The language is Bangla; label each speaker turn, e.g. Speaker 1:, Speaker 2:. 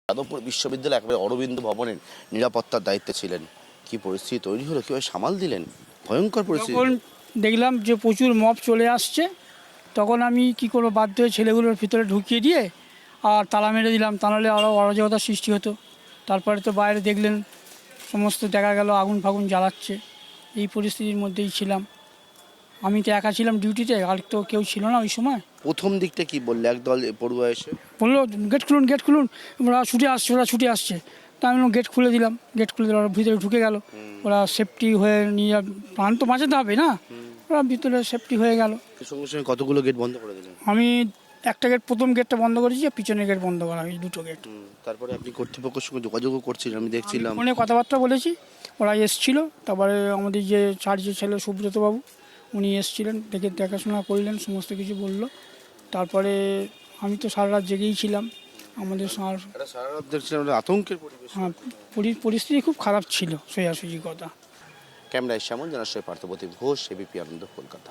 Speaker 1: যাদবপুর বিশ্ববিদ্যালয় একেবারে অরবিন্দ ভবনের নিরাপত্তার দায়িত্বে ছিলেন। কি পরিস্থিতি তৈরি হলো, কীভাবে সামাল দিলেন? ভয়ঙ্কর পরিস্থিতি।
Speaker 2: যখন দেখলাম যে প্রচুর মব চলে আসছে, তখন আমি কি করবো, বাধ্য হয়ে ছেলেগুলোর ভিতরে ঢুকিয়ে দিয়ে আর তালা মেরে দিলাম, তা নাহলে আরও অরাজকতার সৃষ্টি হতো। তারপরে তো বাইরে দেখলেন সমস্ত দেখা গেল আগুন ফাগুন জ্বালাচ্ছে। এই পরিস্থিতির মধ্যেই ছিলাম। আমি তো একা ছিলাম ডিউটিতে, আর তো কেউ ছিল না ওই সময়।
Speaker 1: প্রথম দিকটা কি বললে একদল পড়ুয়া এসে?
Speaker 2: বললো গেট খুলুন, গেট খুলুন, ওরা ছুটে আসছে। তা আমি গেট খুলে দিলাম, গেট খুলে দিলাম, ওরা ভিতরে ঢুকে গেল। ওরা সেফটি হয়ে নিয়ে, প্রাণ তো বাঁচাতে হবে না, ওরা ভিতরে সেফটি হয়ে গেল।
Speaker 1: সঙ্গে সঙ্গে কতগুলো গেট বন্ধ করে দিলেন?
Speaker 2: আমি একটা গেট, প্রথম গেটটা বন্ধ করেছি, আর পিছনের গেট বন্ধ করা হয়েছে, দুটো গেট।
Speaker 1: তারপরে আপনি কর্তৃপক্ষের সঙ্গে যোগাযোগও করছিলেন, আমি দেখছিলাম।
Speaker 2: ফোনে কথাবার্তা বলেছি, ওরা এসছিল। তারপরে আমাদের যে চার্জের ছেলে সুব্রতবাবু, উনি এসছিলেন, দেখাশোনা করলেন, সমস্ত কিছু বললো। তারপরে আমি তো সারা রাত জেগেই ছিলাম। আমাদের
Speaker 1: সারা রাত দেখছিলাম আতঙ্কের পরিবেশ।
Speaker 2: হ্যাঁ, পরিস্থিতি খুব খারাপ ছিল, সোজাসুজি কথা।
Speaker 1: ক্যামেরায় শ্যামল জানার সঙ্গে পার্থপ্রতিম ঘোষ, এবিপি আনন্দ, কলকাতা।